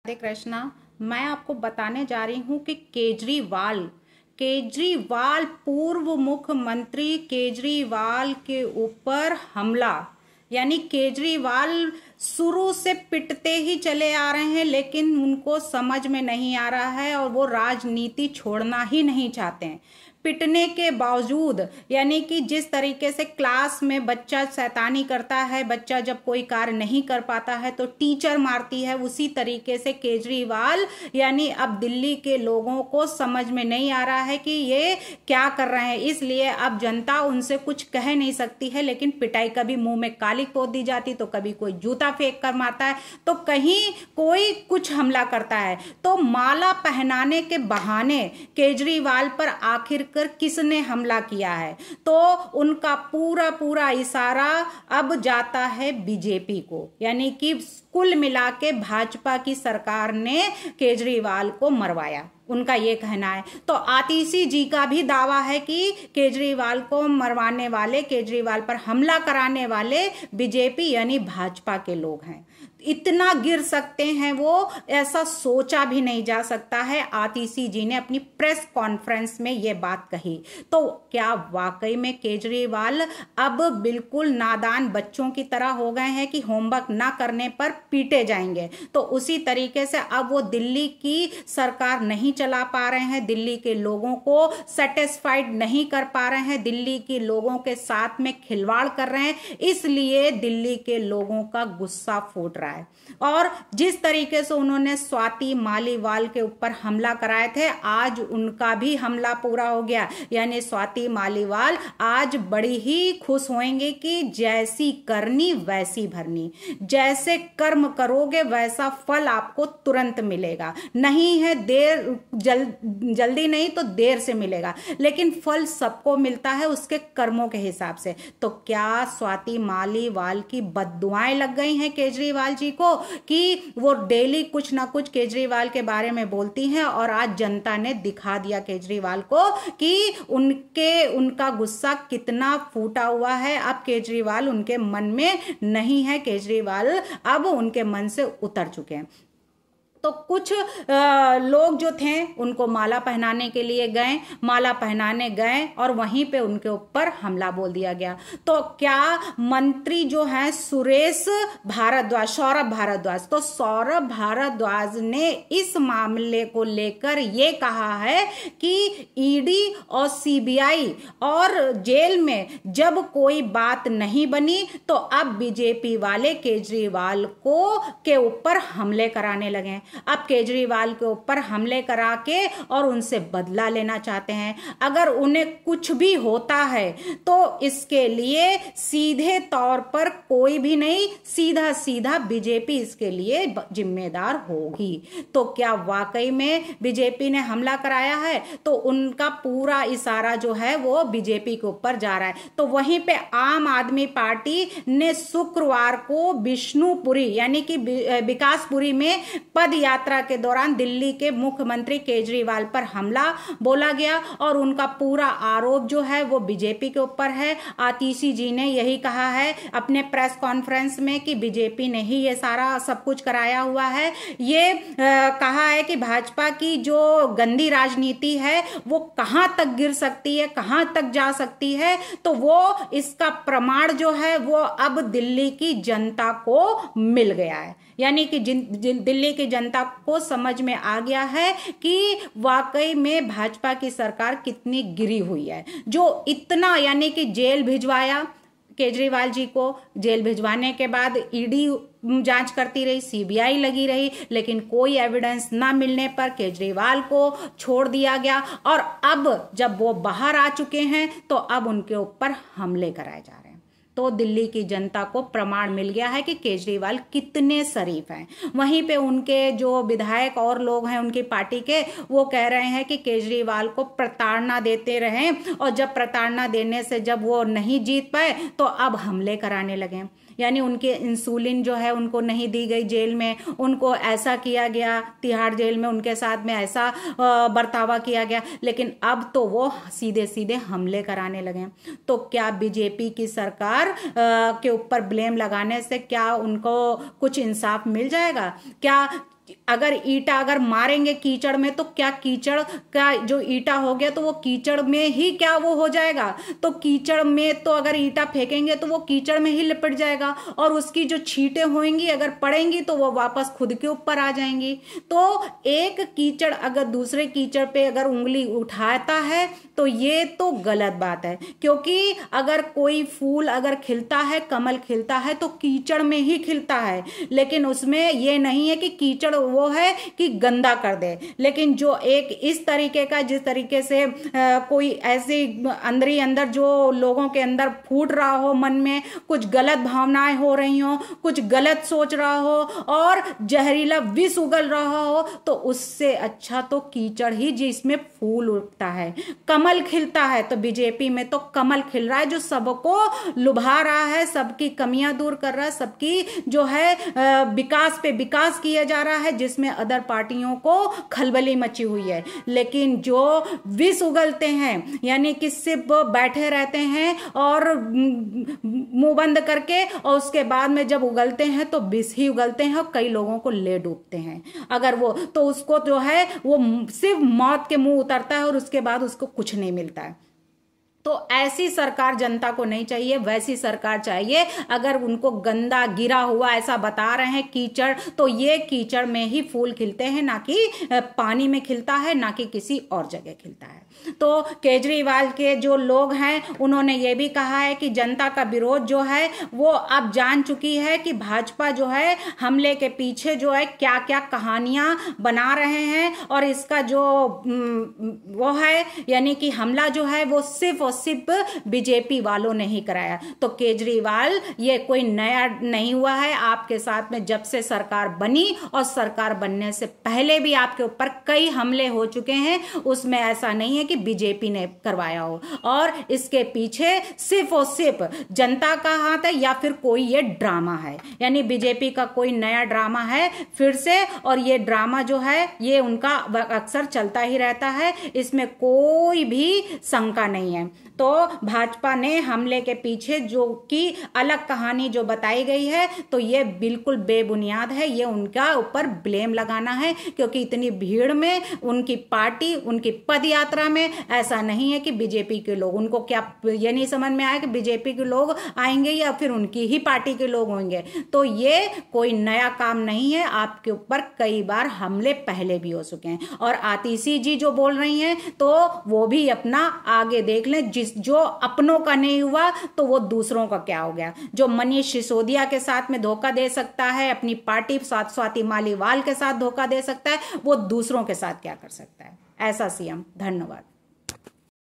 राधे कृष्णा। मैं आपको बताने जा रही हूँ कि केजरीवाल पूर्व मुख्यमंत्री केजरीवाल के ऊपर हमला, यानी केजरीवाल शुरू से पिटते ही चले आ रहे हैं, लेकिन उनको समझ में नहीं आ रहा है और वो राजनीति छोड़ना ही नहीं चाहते हैं। पिटने के बावजूद, यानी कि जिस तरीके से क्लास में बच्चा शैतानी करता है, बच्चा जब कोई कार्य नहीं कर पाता है तो टीचर मारती है, उसी तरीके से केजरीवाल यानी अब दिल्ली के लोगों को समझ में नहीं आ रहा है कि ये क्या कर रहे हैं। इसलिए अब जनता उनसे कुछ कह नहीं सकती है, लेकिन पिटाई कभी मुंह में काली पोत दी जाती, तो कभी कोई जूता फेंक कर मारता है, तो कहीं कोई कुछ हमला करता है। तो माला पहनाने के बहाने केजरीवाल पर आखिर किसने हमला किया है, तो उनका पूरा इशारा अब जाता है बीजेपी को, यानी कि कुल मिला के भाजपा की सरकार ने केजरीवाल को मरवाया, उनका ये कहना है। तो आतिशी जी का भी दावा है कि केजरीवाल को मरवाने वाले, केजरीवाल पर हमला कराने वाले बीजेपी यानी भाजपा के लोग हैं। इतना गिर सकते हैं वो, ऐसा सोचा भी नहीं जा सकता है। आतिशी जी ने अपनी प्रेस कॉन्फ्रेंस में ये बात कही। तो क्या वाकई में केजरीवाल अब बिल्कुल नादान बच्चों की तरह हो गए हैं कि होमवर्क ना करने पर पीटे जाएंगे? तो उसी तरीके से अब वो दिल्ली की सरकार नहीं चला पा रहे हैं, दिल्ली के लोगों को सेटिस्फाइड नहीं कर पा रहे हैं, दिल्ली के लोगों के साथ में खिलवाड़ कर रहे हैं, इसलिए दिल्ली के लोगों का गुस्सा फूट रहा है। और जिस तरीके से उन्होंने स्वाति मालीवाल के ऊपर हमला कराए थे, आज उनका भी हमला पूरा हो गया, यानी स्वाति मालीवाल आज बड़ी ही खुश होंगे कि जैसी करनी वैसी भरनी, जैसे कर्म करोगे वैसा फल आपको तुरंत मिलेगा। नहीं है जल्दी नहीं तो देर से मिलेगा, लेकिन फल सबको मिलता है उसके कर्मों के हिसाब से। तो क्या स्वाति मालीवाल की बद्दुआएं लग गई हैं केजरीवाल जी को कि वो डेली कुछ ना कुछ केजरीवाल के बारे में बोलती हैं, और आज जनता ने दिखा दिया केजरीवाल को कि उनका गुस्सा कितना फूटा हुआ है। अब केजरीवाल उनके मन में नहीं है, केजरीवाल अब उनके मन से उतर चुके हैं। तो कुछ लोग जो थे उनको माला पहनाने के लिए गए, माला पहनाने गए और वहीं पे उनके ऊपर हमला बोल दिया गया। तो क्या मंत्री जो है सौरभ भारद्वाज, तो सौरभ भारद्वाज ने इस मामले को लेकर ये कहा है कि ईडी और सीबीआई और जेल में जब कोई बात नहीं बनी तो अब बीजेपी वाले केजरीवाल के ऊपर हमले कराने लगे। अब केजरीवाल के ऊपर हमले करा के और उनसे बदला लेना चाहते हैं। अगर उन्हें कुछ भी होता है तो इसके लिए सीधे तौर पर कोई भी नहीं, सीधा बीजेपी इसके लिए जिम्मेदार होगी। तो क्या वाकई में बीजेपी ने हमला कराया है? तो उनका पूरा इशारा जो है वो बीजेपी के ऊपर जा रहा है। तो वहीं पे आम आदमी पार्टी ने शुक्रवार को बिष्णुपुरी यानी कि विकासपुरी में पद यात्रा के दौरान दिल्ली के मुख्यमंत्री केजरीवाल पर हमला बोला गया, और उनका पूरा आरोप जो है वो बीजेपी के ऊपर है। आतिशी जी ने यही कहा है अपने प्रेस कॉन्फ्रेंस में कि बीजेपी ने ही ये सारा सब कुछ कराया हुआ है। ये कहा है कि भाजपा की जो गंदी राजनीति है वो कहां तक गिर सकती है, कहां तक जा सकती है, तो वो इसका प्रमाण जो है वो अब दिल्ली की जनता को मिल गया है। यानी कि दिल्ली की जनता को समझ में आ गया है कि वाकई में भाजपा की सरकार कितनी गिरी हुई है। जो इतना यानी कि जेल भिजवाया केजरीवाल जी को, जेल भिजवाने के बाद ईडी जांच करती रही, सीबीआई लगी रही, लेकिन कोई एविडेंस ना मिलने पर केजरीवाल को छोड़ दिया गया। और अब जब वो बाहर आ चुके हैं तो अब उनके ऊपर हमले कराए जा रहे हैं। तो दिल्ली की जनता को प्रमाण मिल गया है कि केजरीवाल कितने शरीफ हैं। वहीं पे उनके जो विधायक और लोग हैं उनकी पार्टी के, वो कह रहे हैं कि केजरीवाल को प्रताड़ना देते रहे, और जब प्रताड़ना देने से जब वो नहीं जीत पाए तो अब हमले कराने लगे। यानी उनके इंसुलिन जो है उनको नहीं दी गई जेल में, उनको ऐसा किया गया, तिहाड़ जेल में उनके साथ में ऐसा बर्तावा किया गया, लेकिन अब तो वो सीधे सीधे हमले कराने लगे। तो क्या बीजेपी की सरकार के ऊपर ब्लेम लगाने से क्या उनको कुछ इंसाफ मिल जाएगा? क्या अगर ईटा अगर मारेंगे कीचड़ में तो क्या कीचड़ का जो ईटा हो गया तो वो कीचड़ में ही क्या वो हो जाएगा, तो कीचड़ में तो अगर ईटा फेंकेंगे तो वो कीचड़ में ही लिपट जाएगा और उसकी जो छींटे होंगी अगर पड़ेंगी तो वो वापस खुद के ऊपर आ जाएंगी। तो एक कीचड़ अगर दूसरे कीचड़ पे अगर उंगली उठाता है तो ये तो गलत बात है, क्योंकि अगर कोई फूल अगर खिलता है, कमल खिलता है तो कीचड़ में ही खिलता है, लेकिन उसमें ये नहीं है कि कीचड़ वो है कि गंदा कर दे। लेकिन जो एक इस तरीके का जिस तरीके से कोई ऐसी अंदर ही अंदर जो लोगों के अंदर फूट रहा हो, मन में कुछ गलत भावनाएं हो रही हो, कुछ गलत सोच रहा हो और जहरीला विष उगल रहा हो, तो उससे अच्छा तो कीचड़ ही जिसमें फूल उगता है, कमल खिलता है। तो बीजेपी में तो कमल खिल रहा है जो सबको लुभा रहा है, सबकी कमियां दूर कर रहा है, सबकी जो है विकास पे विकास किया जा रहा है, जिसमें अदर पार्टियों को खलबली मची हुई है। लेकिन जो विष उगलते हैं यानी कि सिर्फ बैठे रहते हैं और मुंह बंद करके, और उसके बाद में जब उगलते हैं तो विष ही उगलते हैं और कई लोगों को ले डूबते हैं। अगर वो तो उसको जो है वो सिर्फ मौत के मुंह उतरता है और उसके बाद उसको कुछ नहीं मिलता है। तो ऐसी सरकार जनता को नहीं चाहिए, वैसी सरकार चाहिए। अगर उनको गंदा गिरा हुआ ऐसा बता रहे हैं कीचड़, तो ये कीचड़ में ही फूल खिलते हैं, ना कि पानी में खिलता है, ना कि किसी और जगह खिलता है। तो केजरीवाल के जो लोग हैं उन्होंने ये भी कहा है कि जनता का विरोध जो है वो अब जान चुकी है कि भाजपा जो है हमले के पीछे जो है क्या क्या कहानियां बना रहे हैं, और इसका जो वो है यानी कि हमला जो है वो सिर्फ और सिर्फ बीजेपी वालों ने ही कराया। तो केजरीवाल ये कोई नया नहीं हुआ है, आपके साथ में जब से सरकार बनी और सरकार बनने से पहले भी आपके ऊपर कई हमले हो चुके हैं, उसमें ऐसा नहीं है कि बीजेपी ने करवाया हो। और इसके पीछे सिर्फ और सिर्फ जनता का हाथ है या फिर कोई ये ड्रामा है, यानी बीजेपी का कोई नया ड्रामा है फिर से, और ये ड्रामा जो है ये उनका अक्सर चलता ही रहता है, इसमें कोई भी शंका नहीं है। तो भाजपा ने हमले के पीछे जो कि अलग कहानी जो बताई गई है तो ये बिल्कुल बेबुनियाद है, ये उनका ऊपर ब्लेम लगाना है, क्योंकि इतनी भीड़ में उनकी पार्टी उनकी पद यात्रा में ऐसा नहीं है कि बीजेपी के लोग, उनको क्या ये नहीं समझ में आया कि बीजेपी के लोग आएंगे या फिर उनकी ही पार्टी के लोग होंगे। तो ये कोई नया काम नहीं है, आपके ऊपर कई बार हमले पहले भी हो चुके हैं। और आतिशी जी जो बोल रही हैं तो वो भी अपना आगे देख लें, जो अपनों का नहीं हुआ तो वो दूसरों का क्या हो गया। जो मनीष सिसोदिया के साथ में धोखा दे सकता है, अपनी पार्टी स्वाति मालीवाल के साथ धोखा दे सकता है, वो दूसरों के साथ क्या कर सकता है। ऐसा सीएम। धन्यवाद।